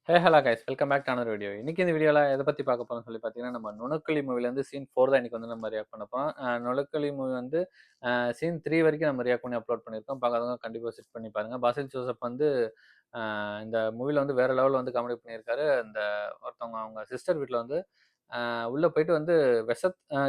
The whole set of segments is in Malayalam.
Hello guys, welcome back to another video. இன்னைக்கு இந்த வீடியோவில் எதை பற்றி பார்க்க போகிறோம்னு சொல்லி பார்த்தீங்கன்னா, நம்ம நுணுக்களி மூவிலேருந்து சீன் 4 தான் இன்னைக்கு வந்து நம்ம ரியாக்ட் பண்ண போகிறோம். நுணுக்களி மூவி வந்து சீன் 3 வரைக்கும் நம்ம ரியாக்ட் பண்ணி அப்லோட் பண்ணியிருக்கோம். பார்க்காதவங்க கண்டிப்பாக செட் பண்ணி பாருங்கள். பாசில் ஜோசப் வந்து இந்த மூவியில் வந்து வேறு லெவலில் வந்து காமெடி பண்ணியிருக்காரு. இந்த ஒருத்தவங்க அவங்க சிஸ்டர் வீட்டில் வந்து உள்ளே போயிட்டு வந்து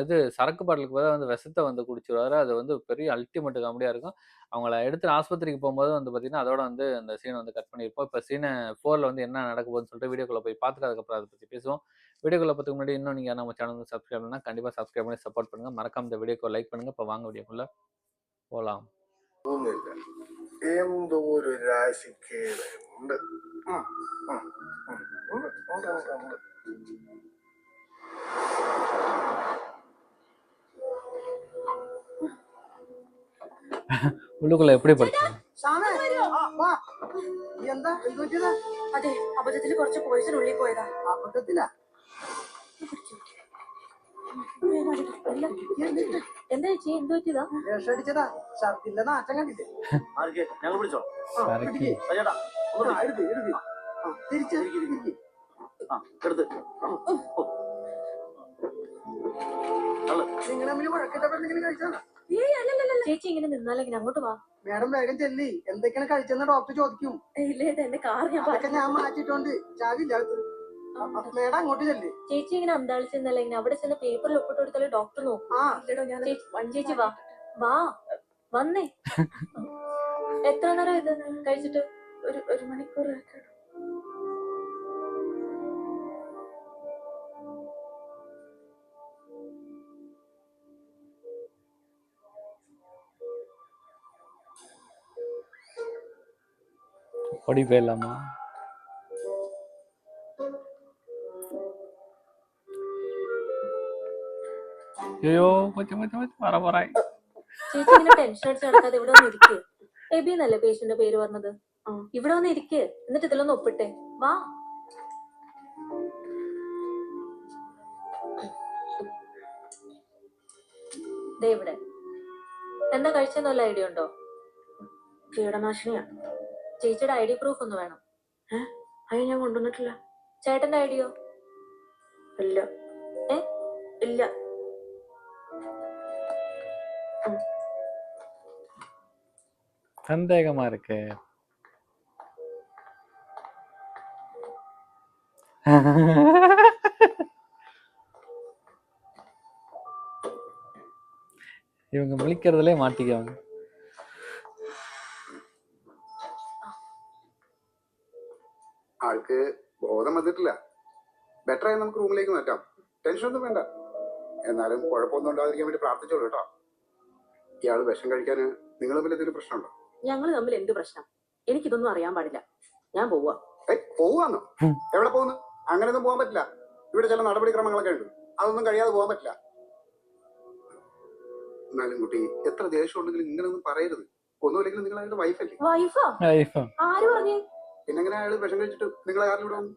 இது சரக்கு பாட்டிலுக்கு பதிலாக வந்து விஷத்தை வந்து குடிச்சிருவாரு. அது வந்து பெரிய அல்டிமேட் காமெடியாக இருக்கும். அவங்கள எடுத்து ஆஸ்பத்திரிக்கு போகும்போது வந்து பார்த்தீங்கன்னா, அதோட வந்து அந்த சீனை வந்து கட் பண்ணியிருப்போம். இப்போ சீனை 4ல வந்து என்ன நடக்க போகுதுன்னு சொல்லிட்டு வீடியோக்குள்ள போய் பார்த்துட்டு அதுக்கப்புறம் அதை பற்றி பேசுவோம். வீடியோக்குள்ள போகிறதுக்கு முன்னாடி இன்னும் நீங்கள் நம்ம சேனல் வந்து சப்ஸ்கிரைப் பண்ணா கண்டிப்பாக சப்ஸ்கிரைப் பண்ணி சப்போர்ட் பண்ணுங்கள். மறக்காம இந்த வீடியோக்கு லைக் பண்ணுங்கள். இப்போ வாங்க வீடியோக்குள்ள போகலாம். எந்த ஒரு ராசிக்கு உண்டு. உள்ளுக்குள்ள எப்படி പഠിച്ചു? എന്താ അതെ, അബദ്ധത്തിൽ കുറച്ച് പോയിസൺ ഉള്ളിൽ പോയതാ. അബദ്ധത്തിലാ? എന്താ ചേച്ചി, എന്ത് പറ്റിയതാ? അടിച്ചതാ. ഷർട്ടിന്റെ നാറ്റം കണ്ടില്ലേ? ഞങ്ങൾ പിടിച്ചോ? നിങ്ങൾ തമ്മിൽ വഴക്കിട്ടപ്പോഴെന്തെങ്കിലും കഴിച്ചാ? ചേച്ചി ഇങ്ങനെ നിന്നാലെങ്ങനെ? അങ്ങോട്ട് വാ. മേഡം വേഗം ചെല്ലി. എന്തൊക്കെയാണ് കഴിച്ചെന്ന് ഡോക്ടർ ചോദിക്കും. ഇല്ലേ, എന്റെ കാർ ഞാൻ മാറ്റിട്ടുണ്ട്. ചാവില്ല. മേഡം അങ്ങോട്ട് ചെല്ലി. ചേച്ചി ഇങ്ങനെ അന്താളിച്ചെന്നല്ല, ഇങ്ങനെ അവിടെ ചെന്ന് പേപ്പറിൽ ഒപ്പിട്ട് കൊടുത്താലേ ഡോക്ടർ നോക്കും. ചേച്ചി വാ വാ വന്നേ. എത്ര നേരം ഇത് കഴിച്ചിട്ട്? ഒരു മണിക്കൂർ. ஓடி போயிடலாமா? അയ്യോ പറ പറയാ. ചേച്ചി ഇങ്ങനെ ടെൻഷൻ അടിച്ച് നടക്കാതെ ഇവിടെ ഒന്ന് ഇരിക്കേ. എബി എന്നല്ലേ പേഷ്യന്റെ പേര് പറഞ്ഞത്? ഇവിടെ വന്ന് ഇരിക്കേ, എന്നിട്ട് ഇതിലൊന്ന് ഒപ്പിട്ടെ. വാ. ദേ ഇവിടെ. എന്താ കഴിച്ചെന്ന് വല്ല ഐഡിയ ഉണ്ടോ? കീടനാശിനിയാണ്. ചേച്ചിയുടെ ID പ്രൂഫ് ഒന്ന് വേണം. അത് ഞാൻ കൊണ്ടുവന്നിട്ടില്ല. ചേട്ടന്റെ ഐഡിയോ? ഇല്ല. ഇല്ല. சந்தேகமா இருக்கு. இவங்க முழிக்கிறதுலே மாட்டிக்குவாங்க. ആൾക്ക് ബോധം വന്നിട്ടില്ല. ബെറ്ററായി നമുക്ക് റൂമിലേക്ക് മാറ്റാം. ടെൻഷനൊന്നും വേണ്ട. എന്നാലും കുഴപ്പമൊന്നും ഉണ്ടാകാതിരിക്കാൻ വേണ്ടി പ്രാർത്ഥിച്ചോളൂ കേട്ടോ. ഇയാള് വിഷം കഴിക്കാൻ നിങ്ങൾ തമ്മിൽ എന്തെങ്കിലും പ്രശ്നമുണ്ടോ? ഞങ്ങൾ തമ്മിൽ എന്ത് പ്രശ്നം? എനിക്കിതൊന്നും അറിയാൻ പാടില്ല. ഞാൻ പോവാ. പോവാന്നോ? എവിടെ പോകുന്നു? അങ്ങനെയൊന്നും പോകാൻ പറ്റില്ല. ഇവിടെ ചില നടപടിക്രമങ്ങളൊക്കെ ഉണ്ട്. അതൊന്നും കഴിയാതെ പോകാൻ പറ്റില്ല. എന്നാലും കുട്ടി, എത്ര ദേഷ്യം ഉണ്ടെങ്കിലും ഇങ്ങനെയൊന്നും പറയരുത്. ഒന്നുമില്ലെങ്കിലും നിങ്ങൾ അയാളുടെ വൈഫല്ലേ? ആര് പറഞ്ഞു? പിന്നെങ്ങനെ അയാൾ വിഷം കഴിച്ചിട്ട് നിങ്ങളെ ആരും ഇവിടെ വന്നു?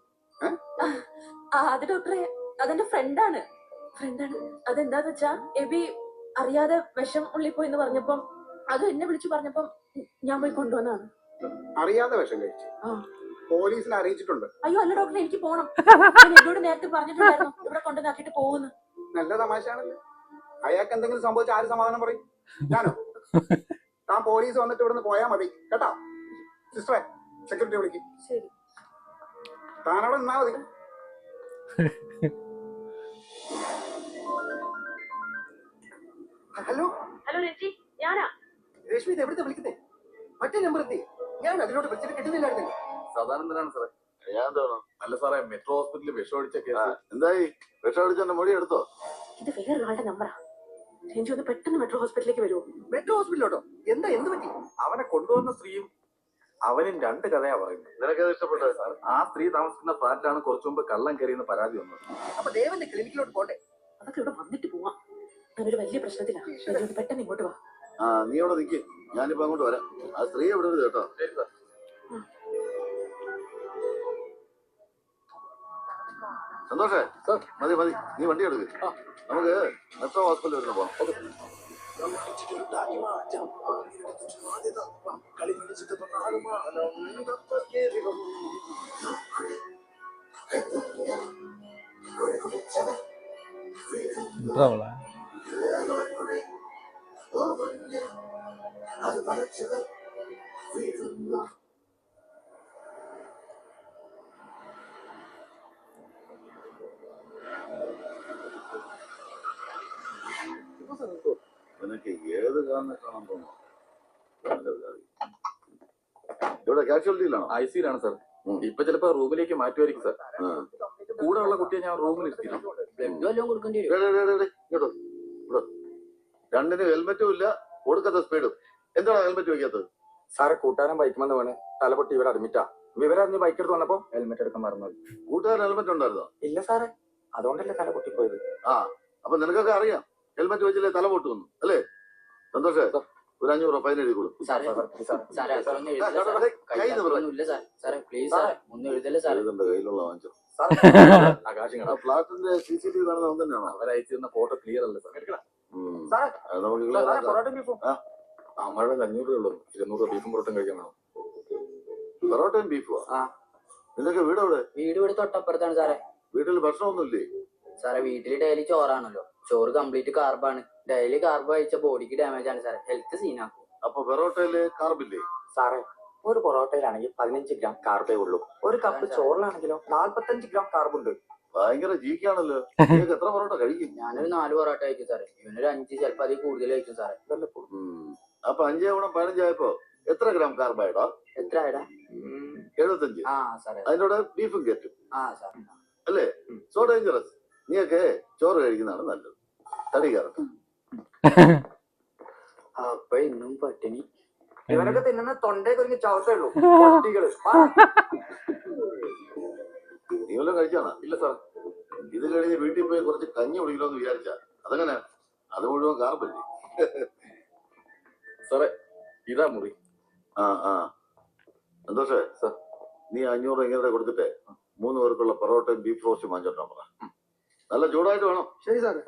അത് ഡോക്ടറെ, അതെന്റെ ഫ്രണ്ടാണ്. അതെന്താന്ന് വെച്ചാ, എബി അറിയാതെ വിഷം ഉള്ളിൽ പോയി എന്ന് പറഞ്ഞപ്പം, അത് എന്നെ വിളിച്ചു പറഞ്ഞപ്പം ഞാൻ പോയി കൊണ്ടുവന്നാണ്. അറിയാതെ വിഷം കഴിച്ചു? പോലീസിനെ അറിയിച്ചിട്ടുണ്ട്? അയ്യോ അല്ല ഡോക്ടറെ, എനിക്ക് പോണം. എന്നോട് നേരത്തെ പറഞ്ഞിട്ടുണ്ടായിരുന്നു ഇവിടെ കൊണ്ടുവന്നാക്കിട്ട് പോകുന്നു. നല്ല തമാശയാണല്ലോ. അയാൾക്ക് എന്തെങ്കിലും സംഭവിച്ച ആര് സമാധാനം പറയും? ഞാനോ? താൻ പോലീസ് വന്നിട്ട് ഇവിടുന്ന് പോയാ മതി കേട്ടോ. സിസ്റ്ററെ, സെക്യൂരിറ്റി വിളിക്കും. ശരി. താനവിടെ നിന്നാ മതി. ഹലോ രഞ്ജി, ഞാനാ. രശ്മി, ഇത് എവിടുത്തെ വിളിക്കുന്നേ? മറ്റേ നമ്പർ എത്തി. ഞാൻ അതിലോട്ട് വിളിച്ചിട്ട് കിട്ടുന്നില്ലായിരുന്നല്ലോ. സാധാരണ സാറേ. അല്ല സാറേ, മെട്രോ ഹോസ്പിറ്റലിൽ വിഷമടിച്ച കേസ് എന്തായി? വിഷമടിച്ചെന്റെ മൊഴി എടുത്തോ? ഇത് വേറൊരാളുടെ നമ്പറാ. രഞ്ജി ഒന്ന് പെട്ടെന്ന് മെട്രോ ഹോസ്പിറ്റലിലേക്ക് വരുമോ? മെട്രോ ഹോസ്പിറ്റലോട്ടോ? എന്ത് പറ്റി? അവനെ കൊണ്ടുവന്ന സ്ത്രീയും അവനും രണ്ട് കഥയാ പറയുന്നത്. നിനക്കത് ഇഷ്ടപ്പെട്ടത്? സാർ, ആ സ്ത്രീ താമസിക്കുന്ന ഫ്ലാറ്റിലാണ് കുറച്ചു മുമ്പ് കള്ളം കയറിയെന്ന് പരാതി വന്നത്. അപ്പൊ ദേവന്റെ ക്ലിനിക്കിലോട്ട് പോട്ടെ? അതൊക്കെ ഇവിടെ വന്നിട്ട് പോവാം. ഞാനൊരു വലിയ പ്രശ്നത്തിലാണ്. പെട്ടെന്ന് ഇങ്ങോട്ട് വാ. നീ അവിടെ നിൽക്ക്, ഞാനിപ്പോ അങ്ങോട്ട് വരാം. ആ സ്ത്രീ എവിടെ കേട്ടോ? ശരി സാർ. സന്തോഷേ സാർ, മതി നീ വണ്ടി എടുക്ക്. നമുക്ക് മെട്രോ ഹോസ്പിറ്റലിൽ വരുന്ന പോകാം. ഇൻട്രോളാ നിനക്ക് ഏത് കാണുന്ന കാണാൻ തോന്നുന്നു? ഇവിടെ കാഷ്വാലിറ്റിയിലാണോ? ICയിലാണ് സാർ. ഇപ്പൊ ചിലപ്പോ റൂമിലേക്ക് മാറ്റുമായിരിക്കും സാർ. കൂടെ ഉള്ള കുട്ടിയെ ഞാൻ റൂമിൽ ഇരുത്തിയിരുന്നു. ഇങ്ങോട്ടോ ഇവിടെ രണ്ടിനും ഹെൽമെറ്റും ഇല്ല, കൊടുക്കാത്ത സ്പീഡും. എന്താണ് ഹെൽമെറ്റ് വെക്കാത്തത്? സാറെ കൂട്ടുകാരൻ ബൈക്കുമെന്ന് വീണ് തലപൊട്ടി ഇവിടെ അഡ്മിറ്റാ. വിവരറിഞ്ഞ് ബൈക്ക് എടുത്ത് വന്നപ്പോ ഹെൽമെറ്റ് എടുക്കാൻ മറന്നത്. കൂട്ടുകാരൻ ഹെൽമെറ്റ് ഉണ്ടായിരുന്നോ? ഇല്ല സാറേ, അതുകൊണ്ടല്ലേ തല പൊട്ടിപ്പോയത്. ആ, അപ്പൊ നിനക്കൊക്കെ അറിയാം ഹെൽമെറ്റ് വെച്ചില്ലേ തല പൊട്ടുന്നു അല്ലേ? സന്തോഷേ, ഒരു 500 രൂപ ഫൈൻ എഴുതി കൊടുക്കും. കയ്യിലുള്ള വാങ്ങിച്ചോ. ഫ്ലാറ്റിന്റെ CCTV കാണുന്ന അവൻ തന്നെയാണോ? അവരയച്ചിരുന്ന ഫോട്ടോ ക്ലിയർ അല്ലേ സാർ? അത് നമുക്ക് clear ആക്കാം. അമ്മയുടെ 500 രൂപ ഉള്ളൂ. 200 രൂപ ബീഫും പുറത്തും കഴിക്കാൻ വേണം. പൊറോട്ടയും ബീഫുവാ? നിനക്ക് വീട് എവിടെ? വീട് ഇവിടെ തൊട്ടപ്പുറത്താണ് സാറേ. വീട്ടിൽ ഭക്ഷണമൊന്നുമില്ലേ? സാറേ വീട്ടിൽ ഡെയിലി ചോറാണല്ലോ. ചോറ് കംപ്ലീറ്റ് കാർബാണ്. ഡെയിലി കാർബ് കഴിച്ച ബോഡിക്ക് ഡാമേജ് ആണ് സാറേ. ഹെൽത്ത് സീനാക്കും. അപ്പൊ പൊറോട്ടയില് കാർബില്ലേ? സാറേ ഒരു പൊറോട്ടയിലാണെങ്കിൽ 15 ഗ്രാം കാർബേ ഉള്ളൂ. ഒരു കപ്പ് ചോറിലാണെങ്കിലോ 45 ഗ്രാം കാർബുണ്ട്. ഭയങ്കര ജീക്കാണല്ലോ. നിനക്ക് എത്ര പൊറോട്ട കഴിക്കും? ഞാനൊരു 4 പൊറോട്ട കഴിക്കും സാറേ. ഇവനൊരു 5, ചിലപ്പോൾ അതിൽ കൂടുതൽ കഴിക്കും സാറേ. അപ്പൊ 5 ഗുണം 15 ആയപ്പോ എത്ര ഗ്രാം കാർബായിടാ? എത്ര ആയിടാ? 75. ആ സാറേ. അതിനോട് ബീഫും കയറ്റും ആ സാറേ. അല്ലേ? So dangerous. നീയൊക്കെ ചോറ് കഴിക്കുന്നതാണ് നല്ലത്. തടി കയറട്ടെ. അപ്പൊ ഇന്നും പട്ടിണി. ഇവനൊക്കെ തിന്നുന്ന തൊണ്ടയെ കുറിച്ച് ചവത്തേ ഉള്ളൂ. നീ വല്ലതും കഴിച്ചാണോ? ഇല്ല സാർ. ഇത് കഴിഞ്ഞ് വീട്ടിൽ പോയി കുറച്ച് കഞ്ഞി കുടിക്കണമെന്ന് വിചാരിച്ച അതങ്ങനെ? അത് മുഴുവൻ കാർബല്ലേ. സാറേ ഇതാ മുറി. സന്തോഷേ, നീ 500 ഇങ്ങനെ കൊടുത്തിട്ടേ 3 പേർക്കുള്ള പൊറോട്ടയും ബീഫ് റോസ്റ്റും വാങ്ങിച്ചോട്ടാ പറ. നല്ല ചൂടായിട്ട് വേണം. ശരി സാറേ.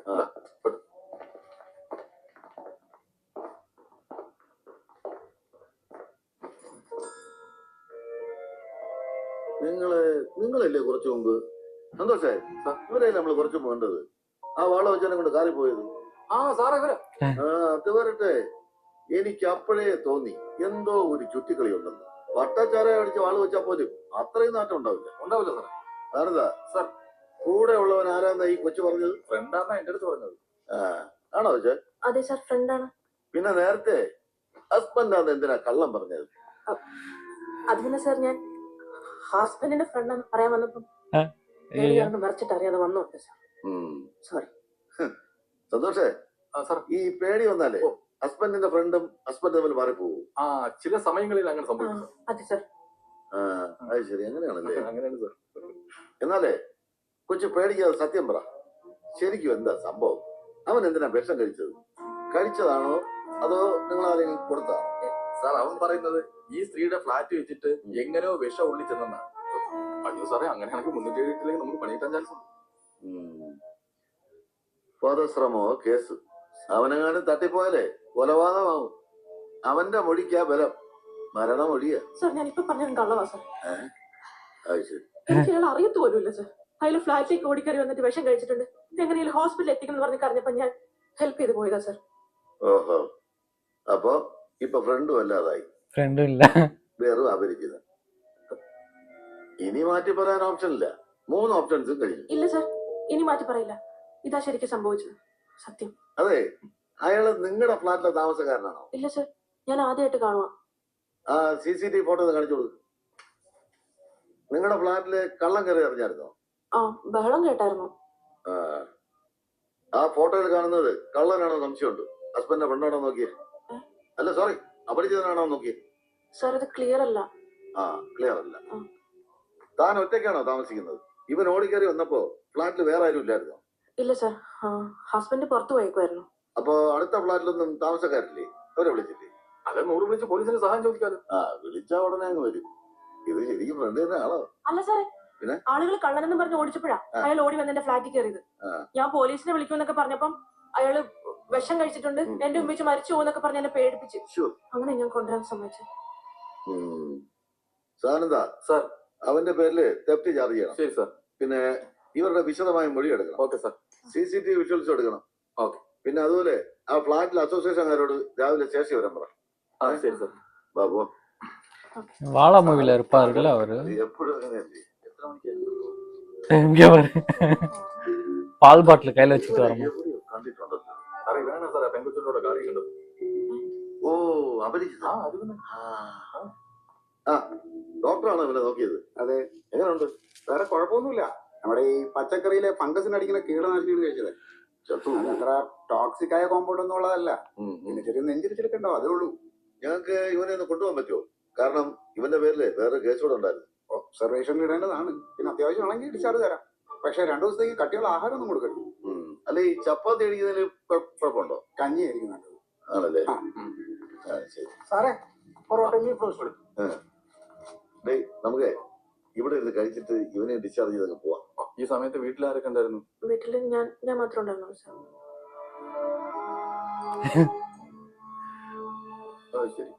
നിങ്ങളല്ലേ കുറച്ചു മുമ്പ് സന്തോഷേ ഇവരല്ലേ നമ്മള് കുറച്ചു മുമ്പ് കണ്ടത്? ആ വാള വെച്ചാനെ കൊണ്ട് കാറി പോയത്. ആ സാറേ ഇവര്. അത് വരട്ടെ. എനിക്ക് അപ്പോഴേ തോന്നി എന്തോ ഒരു ചുറ്റിക്കളി ഉണ്ടെന്ന്. വട്ടച്ചാര അടിച്ച് വാള് വെച്ചാൽ പോലും അത്രയും നാട്ടം ഉണ്ടാവില്ല. ഉണ്ടാവില്ല സാർ. ആരതാ സാർ കൂടെ ഉള്ളവൻ? ആരാന്നാ ഈ കൊച്ചു പറഞ്ഞത്? ഫ്രണ്ടാണ് എന്റെ അടുത്ത് പറഞ്ഞത്. ആണോ വെച്ചേ? അതെ സാർ, ഫ്രണ്ടാണ്. പിന്നെ നേരത്തെ ഹസ്ബൻഡാന്ന് എന്തിനാ കള്ളം പറഞ്ഞത്? അത് പിന്നെ സാർ ഞാൻ ഹസ്ബൻഡിന്റെ ഫ്രണ്ടാണ് പറയാൻ വന്നപ്പം മറിച്ചിട്ട് അറിയാതെ വന്നോട്ടെ സാർ. സോറി. സന്തോഷേ, സാർ ഈ പേടി വന്നാലേ ഹസ്ബൻഡിന്റെ ഫ്രണ്ടും ഹസ്ബൻഡ് തമ്മിൽ മാറിപ്പോകും. ചില സമയങ്ങളിൽ അങ്ങനെ സംഭവിക്കും. അതെ സാർ. അത് ശരി, അങ്ങനെയാണല്ലേ? അങ്ങനെയാണ് സാർ. എന്നാലേ കൊച്ചു പേടിക്കാതെ സത്യം പറ. ശരിക്കും എന്താ സംഭവം? അവൻ എന്തിനാ വിഷം കഴിച്ചത്? കഴിച്ചതാണോ അതോ നിങ്ങൾ ആരെങ്കിലും കൊടുത്താണോ? സാർ അവൻ പറയുന്നത് ഈ സ്ത്രീയുടെ ഫ്ലാറ്റ് വെച്ചിട്ട് എങ്ങനെയോ വിഷം ഉള്ളിൽ ചെന്നാ. അയ്യോ സാറേ, അങ്ങനെയാണെങ്കിൽ 307 നമുക്ക് പണി കിട്ടാൻ ചാൻസ് ഉണ്ട്. വധശ്രമോ കേസ്. അവനെങ്ങാനും തട്ടിപ്പോയാലേ കൊലപാതകമാവും. അവന്റെ മൊഴിക്കാ ബലം. മരണമൊഴിയാ. സാർ ഞാൻ ഇപ്പൊ പറഞ്ഞ കള്ളവാ സാർ. അത് ശരി. എനിക്ക് ഇയാൾ അറിയത്ത് പോലുമില്ല സാർ. അതിൽ ഫ്ലാറ്റിലേക്ക് ഓടിക്കറി വന്നിട്ട് വിഷം കഴിച്ചിട്ടുണ്ട്. എങ്ങനെയും ഹോസ്പിറ്റലിൽ എത്തിക്കണം പറഞ്ഞ് കറിഞ്ഞപ്പോ ഞാൻ ഹെൽപ്പ് ചെയ്ത് പോയതാ സാർ. ഓഹോ, അപ്പൊ ഇപ്പൊ ഫ്രണ്ടും അല്ലാതായി. ഫ്രണ്ടും ഇല്ല, വേറും അപരിചിതൻ. ഇനി മാറ്റി പറയാൻ ഓപ്ഷൻ ഇല്ല. 3 ഓപ്ഷൻസും കഴിഞ്ഞു. ഇല്ല സാർ, ഇനി മാറ്റി പറയില്ല. ഇതാ ശരിക്കും സംഭവിച്ചത്. സത്യം. അതെ, അയാള് നിങ്ങളുടെ ഫ്ലാറ്റിലെ താമസക്കാരനാണോ? ഇല്ല സാർ, ഞാൻ ആദ്യമായിട്ട് കാണുക. ആ CCTV ഫോട്ടോ ഒന്ന് കാണിച്ചു കൊടുക്കും. നിങ്ങളുടെ ഫ്ലാറ്റില് കള്ളം കയറി അറിഞ്ഞായിരുന്നോ? ആ, ബഹളം കേട്ടായിരുന്നു. ആ ഫോട്ടോയിൽ കാണുന്നത് കള്ളനാണോ സംശയമുണ്ട്? ഹസ്ബൻഡിന്റെ ഫ്രണ്ടാണോ നോക്കിയേ? അല്ല സോറി, അപരിചിതനാണോ നോക്കിയേ? സാർ ഇത് ക്ലിയർ അല്ല. ക്ലിയർ അല്ല. താൻ ഒറ്റയ്ക്കാണോ താമസിക്കുന്നത്? ഇവൻ ഓടിക്കറി വന്നപ്പോ ഫ്ലാറ്റിൽ വേറെ ആരും ഇല്ലായിരുന്നോ? ഇല്ല സാർ, ഹസ്ബൻഡ് പുറത്തു പോയേക്കുമായിരുന്നു. അപ്പൊ അടുത്ത ഫ്ലാറ്റിലൊന്നും താമസക്കാരില്ലേ? അവരെ വിളിച്ചില്ലേ? അത് 100 വിളിച്ച് പോലീസിന് സഹായം ചോദിക്കാതെ. വിളിച്ചാ ഉടനെ അങ്ങ് വരും. ഇത് ശരിക്കും ഫ്രണ്ട് തന്നെ ആണോ? അല്ല സാറേ, പിന്നെ ആളുകൾ കള്ളനെന്ന് പറഞ്ഞ് ഓടിച്ചപ്പോഴാ അയാൾ ഓടി വന്ന് എന്റെ ഫ്ലാറ്റിൽ കയറിയത്. ഞാൻ പോലീസിനെ വിളിക്കുമെന്നൊക്കെ പറഞ്ഞപ്പം അയാള് വിഷം കഴിച്ചിട്ടുണ്ട്, എന്റെ ഉമ്മച്ച് മരിച്ചു പോകുന്നൊക്കെ പറഞ്ഞ് എന്നെ പേടിപ്പിച്ചു. അങ്ങനെ ഞാൻ കൊണ്ടുവരാൻ സമ്മതിച്ചു. സാനന്ദ സാർ, അവന്റെ പേരില് തെഫ്റ്റ് ചാർജ് ചെയ്യണം. ശരി സാർ. പിന്നെ ഇവരുടെ വിശദമായ മൊഴി എടുക്കണം. Okay sir. CCTV വിഷ്വൽസ് എടുക്കണം. Okay. പിന്നെ അതുപോലെ ആ ഫ്ലാറ്റിലെ അസോസിയേഷൻകാരോട് രാവിലെ സ്റ്റേഷൻ വരാൻ പറ. ശരി സാർ. ബാബു வாழா மூவில இருப்பாருல்ல அவரு. എപ്പോഴും അങ്ങനെയല്ലേ? എത്ര മണിക്കായിരുന്നു? இங்க பாரு. பால் பாட்டில் கையில வச்சுட்டு வரமா. എവിടെയോ കണ്ടിട്ടുണ്ടല്ലോ. സാറേ ഇവനാണ് സാറേ പെൺകുച്ചിനോട് കാറി കണ്ടത്. ഓ അപരിചിത. അത് പിന്നെ ആ ഡോക്ടറാണോ ഇവനെ നോക്കിയത്? അതെ. എങ്ങനെയുണ്ട്? വേറെ കുഴപ്പമൊന്നുമില്ല. നമ്മുടെ ഈ പച്ചക്കറിയിലെ ഫംഗസിനടിക്കുന്ന കീടനാശിനികൾ കഴിച്ചത്. ചത്തു. അതത്ര ടോക്സിക് ആയ കോമ്പൗണ്ട് ഒന്നും ഉള്ളതല്ല. പിന്നെ ചെറിയ നെഞ്ചിരിച്ചിലൊക്കെ ഉണ്ടാവും, അതേ ഉള്ളൂ. ഞങ്ങൾക്ക് ഇവനെ ഒന്ന് കൊണ്ടുപോകാൻ പറ്റുമോ? കാരണം ഇവന്റെ പേരില് വേറെ കേസ് കൂടെ ഉണ്ടായിരുന്നു. ഒബ്സർവേഷനിൽ ഇടേണ്ടതാണ്. പിന്നെ അത്യാവശ്യമാണെങ്കിൽ ഡിസ്ചാർജ് തരാം. പക്ഷെ 2 ദിവസത്തേക്ക് കട്ടിയുള്ള ആഹാരം ഒന്നും കൊടുക്കരുത്. അല്ല ഈ ചപ്പാത്തി അടിക്കുന്നതിന് കുഴപ്പമുണ്ടോ? കഞ്ഞി ആയിരിക്കും നല്ലത്. ആണല്ലേ? ആ. ശരി. സാറേ ഡേയ് നമുക്ക് ഇവിടെ ഇരുന്ന് കഴിച്ചിട്ട് ഇവനെ ഡിസ്ചാർജ് ചെയ്തൊക്കെ പോവാം. ഈ സമയത്ത് വീട്ടിലാരൊക്കെ ഉണ്ടായിരുന്നു? വീട്ടില് ഞാൻ മാത്രം ഉണ്ടായിരുന്നു സാർ. ശരി.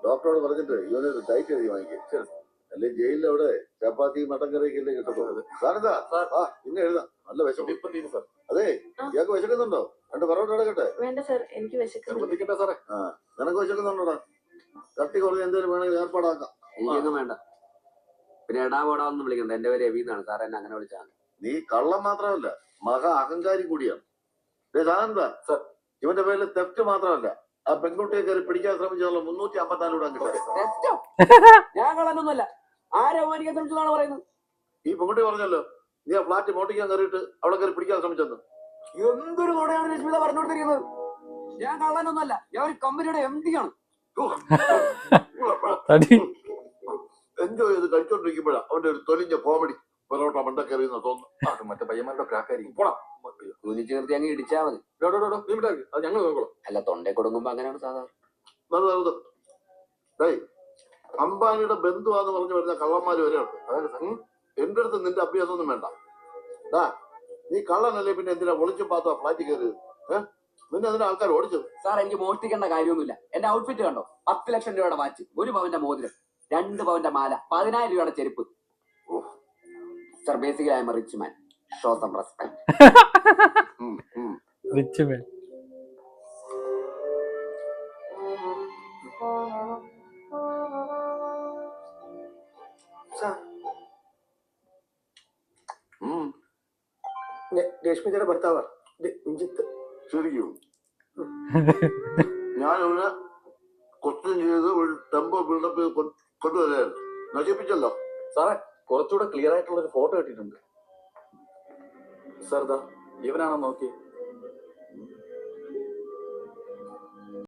ഡോക്ടറോട് പറഞ്ഞിട്ട് ഇവനൊരു ഡയറ്റ് എഴുതി വാങ്ങിക്കും. അല്ലെ ജയിലിൽ അവിടെ ചപ്പാത്തി മട്ടൻ കറിയൊക്കെ അല്ലേ കിട്ടത്തുള്ളൂ. സാറെന്താ പിന്നെ എഴുതാം. നല്ല വിശപ്പ്. ഇപ്പം തീരും സാർ. അതെ ഇയാൾക്ക് വിശക്കുന്നുണ്ടോ? 2 പറോട്ട എടുക്കട്ടെ? വേണ്ട സാർ, എനിക്ക് വിശക്കുന്നില്ല. നിർബന്ധിക്കട്ടെ സാറേ? നിനക്ക് വിശക്കുന്നുണ്ടോടാ? കട്ടി കുറഞ്ഞ എന്തെങ്കിലും വേണമെങ്കിൽ ഏർപ്പാടാക്കാം. എനിക്കൊന്നും വേണ്ട. പിന്നെ എടാ പോടാന്ന് വിളിക്കണ്ട. എന്റെ പേര് രവി എന്നാണ്. സാർ എന്നെ അങ്ങനെ വിളിച്ചാണ്. നീ കള്ളം മാത്രമല്ല മഹാ അഹങ്കാരി കൂടിയാണ്. സാറെന്താ സാർ ഇവന്റെ പേരിൽ തെഫ്റ്റ് മാത്രമല്ല, ആ പെൺകുട്ടിയെ കയറി പിടിക്കാൻ ശ്രമിച്ചുള്ള 354 രൂപ കിട്ടും. ഞാൻ കളനൊന്നുമല്ല. ആരെ അവമാനിക്കാൻ ശ്രമിച്ചതാണ് പറയുന്നത്. ഈ പെൺകുട്ടി പറഞ്ഞല്ലോ നീ ആ ഫ്ലാറ്റ് മോട്ടിക്കാൻ കയറിയിട്ട് അവിടെ കയറി പിടിക്കാൻ ശ്രമിച്ചെന്ന്. എന്തൊരു നുണയാണ് രശ്മിത പറഞ്ഞുകൊണ്ടിരിക്കുന്നത്. ഞാൻ കള്ളനൊന്നുമല്ല. ഞാൻ ഒരു കമ്പനിയുടെ MD ആണ്. എൻജോയ് ചെയ്ത് കഴിച്ചോണ്ടിരിക്കുമ്പോഴാ അവന്റെ ഒരു തൊലിഞ്ഞ കോമഡി പൊറോട്ട മണ്ടക്കറിയെന്ന് തോന്നുന്നു. അത് മറ്റേ പയ്യന്മാരുടെ ക്രാക്കായിരിക്കും. പോടാ. കുനിച്ചു നിർത്തി അങ്ങ് ഇടിച്ചാ മതി. നീ വിട്ടാക്കി. അത് ഞങ്ങൾ നോക്കണം. അല്ല തൊണ്ടേ കൊടുക്കുമ്പോ അങ്ങനെയാണ് സാധാരണ. അംബാനിയുടെ ബന്ധുവാന്ന് പറഞ്ഞു വരുന്ന കള്ളന്മാര് വരെ ഉണ്ട്. അതായത് എന്റെ അടുത്ത് നിന്റെ അഭ്യാസം ഒന്നും വേണ്ട. നീ കള്ളനല്ലേ പിന്നെ എന്തിനാ ഒളിച്ചും പാത്തോ ഫ്ലാറ്റിൽ കയറിയത്? നിന്നെ അതിന് ആൾക്കാർ ഓടിച്ചത്. സാർ എനിക്ക് മോഷ്ടിക്കേണ്ട കാര്യമൊന്നുമില്ല. എന്റെ ഔട്ട്ഫിറ്റ് കണ്ടോ? 10 ലക്ഷം രൂപയുടെ വാച്ച്, 1 പവന്റെ മോതിരം, 2 പവന്റെ മാല, 10,000 രൂപയുടെ ചെരുപ്പ്. Sir basically I am a rich man. Show some respect. Rich man. രശ്മിതയുടെ ഭർത്താവ് ശരിക്കും ഞാൻ അവനെ ക്വസ്റ്റ്യൻ ചെയ്ത് ഒരു ടെമ്പോ ബിൽഡപ്പ് കൊണ്ടുവരായിരുന്നു. നശിപ്പിച്ചല്ലോ. സാറേ കുറച്ചുകൂടെ ക്ലിയർ ആയിട്ടുള്ള ഒരു ഫോട്ടോ കിട്ടിയിട്ടുണ്ട് സാർ. ഇതാ ഇവനാണോ നോക്കി?